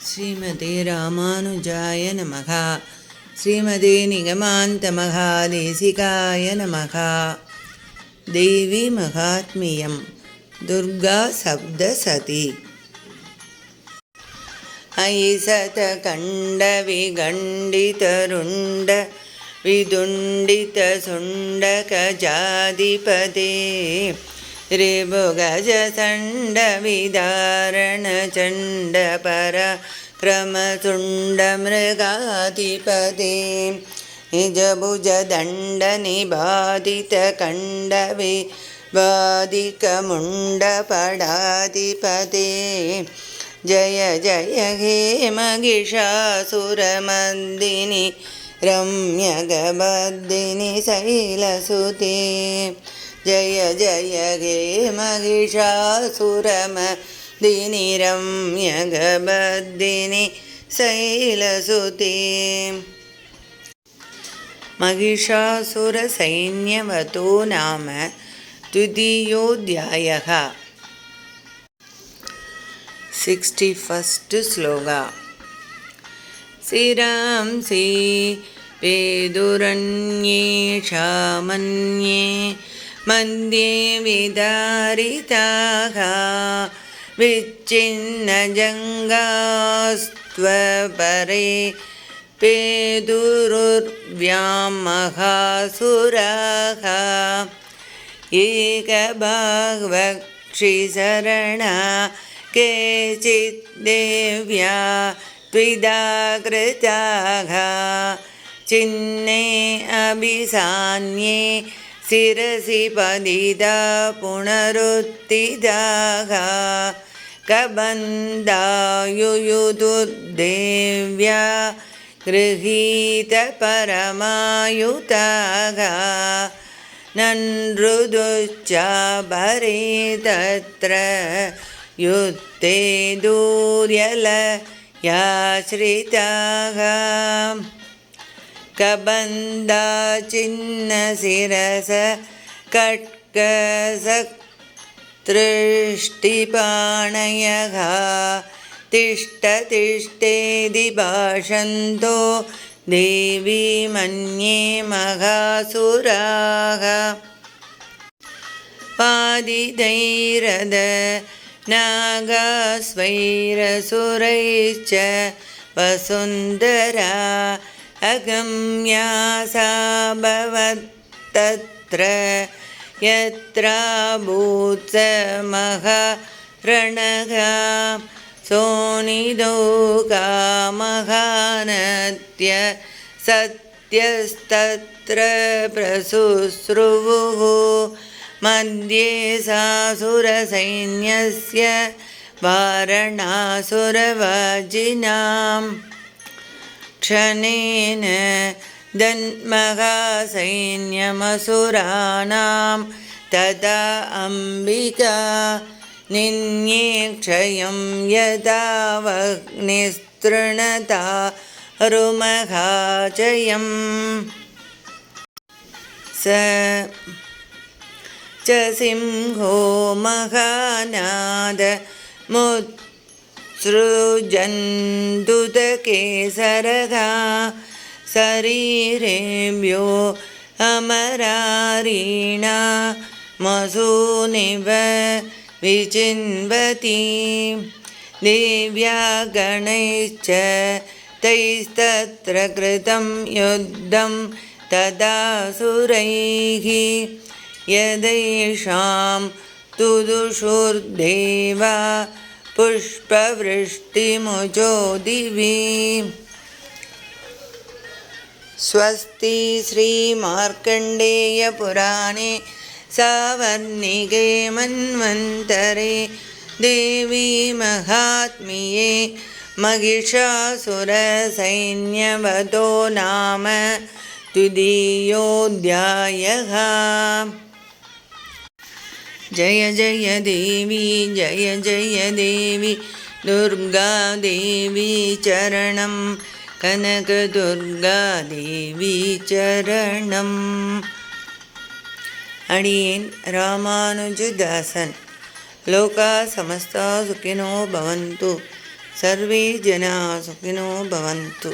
श्रीमते रामानुजाय नमः। श्रीमते निगमान्तमहादेशिकाय नमः। देवी महात्म्यं दुर्गा सप्तशती। ऐशतकण्डविगण्डितरुण्ड विदुण्डितसुण्डकजाधिपते ऋभुगजचण्डविदारणचण्डपराक्रमचुण्डमृगाधिपते निजभुजदण्डनिबाधितकण्डविबाधिकमुण्डपडाधिपते जय जय हे महिषासुरमर्दिनि रम्यकपर्दिनि शैलसुते। जय जय हे महिषासुरमर्दिनि रम्यकपर्दिनि शैलसुते। महिषासुरसैन्यवधो नाम द्वितीयोऽध्यायः। 61st श्लोका। शिरांसि वेदुरन्येषा मन्ये मध्ये विदारिताः विच्छिन्नजङ्घास्त्वपरे पेदुरुर्व्यामहासुराः एकबाह्वक्षिशरणा केचित् देव्या त्विदाकृताः चिन्ने अभिसान्ये शिरसि पतिता पुनरुत्थिताः कबन्धायुयुधुर्देव्या गृहीतपरमायुताः ननृदुश्चापरे तत्र युद्धे दूर्यलयाश्रिताः कबन्धाचिन्नशिरस कट्कसकृष्टिपाणयः तिष्ठ तिष्ठेति भाषन्तो देवी मन्ये महासुराः पादितैरद नागास्वैरसुरैश्च वसुन्धरा अगम्या सा भवत्तत्र यत्राभूत्समहारणः सोनिदोकामहानत्य सत्यस्तत्र प्रशुश्रुवुः मध्ये सासुरसैन्यस्य वारणासुरवाजिनां क्षणेन दन्महासैन्यमसुराणां तदा अम्बिका निन्ये क्षयं यदावग्निस्तृणता रुमहाचयम् स च सिंहो महानाद मुत्सृजन्दुतकेसरः शरीरेभ्यो अमरारीणा मसूनिव विचिन्वती देव्या गणैश्च तैस्तत्र कृतं युद्धं तदासुरैः यदैषां तुदुषुर्देवा पुष्पवृष्टिमुचो दिवि। स्वस्ति श्रीमार्कण्डेयपुराणे सावर्णिके मन्वन्तरे देवी महात्म्ये महिषासुरसैन्यवधो नाम द्वितीयोऽध्यायः। जय जय देवी जय जय देवी दुर्गा देवी चरणं कनकदुर्गा देवी चरणम्। अडियेन् रामानुजदासन् लोका समस्ता सुखिनो भवन्तु सर्वे जना सुखिनो भवन्तु।